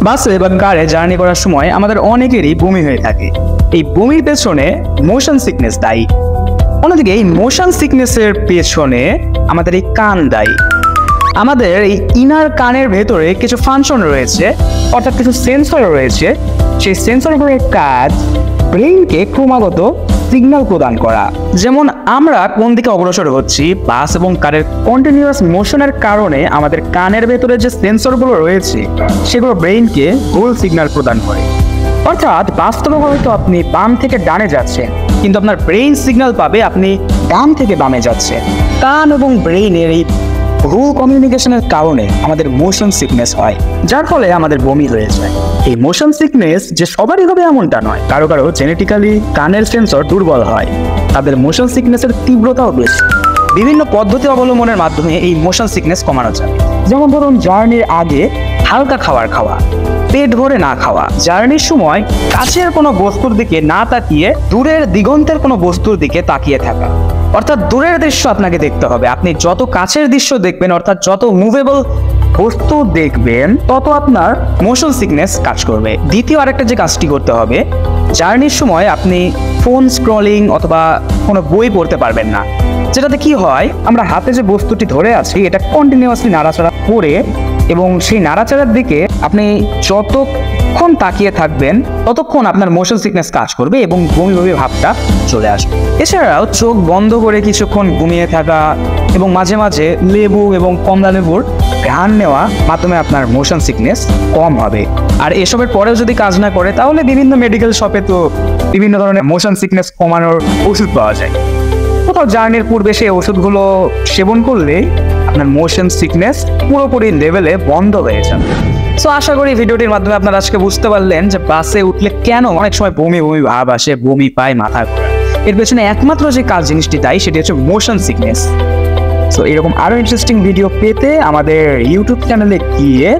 বাসে বা কারে জার্নি করার সময় আমাদের অনেকেরই বমি হয়ে থাকে। এই বমির পেছনে মোশন সিকনেস দায়ী। অন্যদিকে এই মোশন সিকনেসের পেছনে আমাদের এই কান দায়ী। আমাদের এই ইনার কানের ভেতরে কিছু ফাংশন রয়েছে, অর্থাৎ কিছু সেন্সর রয়েছে। সেই সেন্সরগুলোর কাজ ব্রেইনকে ক্রমাগত সিগন্যাল প্রদান করা। যেমন আমরা কোন দিকে অগ্রসর হচ্ছি, বাস এবং কারের কন্টিনিউয়াস মোশনের কারণে আমাদের কানের ভেতরে যে সেন্সরগুলো রয়েছে সেগুলো ব্রেইনকে গোল সিগন্যাল প্রদান করে। অর্থাৎ বাস্তবে হয়তো আপনি বাম থেকে ডানে যাচ্ছেন, কিন্তু আপনার ব্রেইন সিগন্যাল পাবে আপনি ডান থেকে বামে যাচ্ছেন। কান এবং ব্রেইনের এই ভুল কমিউনিকেশনের কারণে আমাদের মোশন সিকনেস হয়, যার ফলে আমাদের বমি হয়ে যায়। এই মোশন সিকনেস যে সবারই হবে এমনটা নয়। কারো কারো জেনেটিক্যালি কানের সেন্সর দুর্বল হয়, তাদের মোশন সিকনেসের তীব্রতাও বেশি। বিভিন্ন পদ্ধতি অবলম্বনের মাধ্যমে এই মোশন সিকনেস কমানো যায়। যেমন ধরুন, জার্নির আগে হালকা খাবার খাওয়া, পেট ভরে না খাওয়া, জার্নির সময় কাছের কোনো বস্তুর দিকে না তাকিয়ে দূরের দিগন্তের কোনো বস্তুর দিকে তাকিয়ে থাকা। অর্থাৎ দূরের দৃশ্য আপনাকে দেখতে হবে। আপনি যত কাছের দৃশ্য দেখবেন, অর্থাৎ যত মুভেবল বস্তু দেখবেন, তত আপনার মোশন সিকনেস কাজ করবে। দ্বিতীয় আরেকটা যে কাজটি করতে হবে, জার্নির সময় আপনি ফোন স্ক্রলিং অথবা কোনো বই পড়তে পারবেন না। যেটাতে কি হয়, আমরা হাতে যে বস্তুটি ধরে আছি এটা কন্টিনিউয়াসলি নাড়াচাড়া করে, এবং সেই নাড়াচাড়ার দিকে আপনি যতক্ষণ তাকিয়ে থাকবেন ততক্ষণ আপনার মোশন সিকনেস কাজ করবে এবং বমি বমি ভাবটা চলে আসবে। এছাড়াও চোখ বন্ধ করে কিছুক্ষণ ঘুমিয়ে থাকা এবং মাঝে মাঝে লেবু এবং কমলা লেবুর ঘ্রাণ নেওয়া মাধ্যমে আপনার মোশন সিকনেস কম হবে। আর এসবের পরেও যদি কাজ না করে, তাহলে বিভিন্ন মেডিকেল শপে তো বিভিন্ন ধরনের মোশন সিকনেস কমানোর ওষুধ পাওয়া যায়। কোথাও জার্নির পূর্বে সেই ওষুধগুলো সেবন করলে আপনার মোশন সিকনেস পুরোপুরি লেভেলে বন্ধ হয়ে যাবে। সো আশা করি ভিডিওটির মাধ্যমে আপনারা আজকে বুঝতে পারলেন যে বাসে উঠলে কেন অনেক সময় বমি বমি ভাব আসে, বমি পায়, মাথা ঘোরা। এর পেছনে একমাত্র যে কাজ জিনিসটি দায়ী সেটি হচ্ছে মোশন সিকনেস। সো এরকম আরো ইন্টারেস্টিং ভিডিও পেতে আমাদের ইউটিউব চ্যানেলে গিয়ে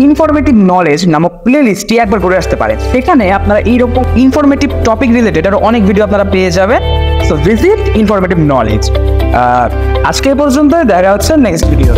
ইনফরমেটিভ নলেজ নামক প্লেলিস্টটি একবার ঘুরে আসতে পারেন। সেখানে আপনারা এইরকম ইনফরমেটিভ টপিক রিলেটেড আরো অনেক ভিডিও আপনারা পেয়ে যাবেন। So visit informative knowledge. আজকে পর্যন্ত, দেখা হচ্ছে নেক্সট ভিডিও।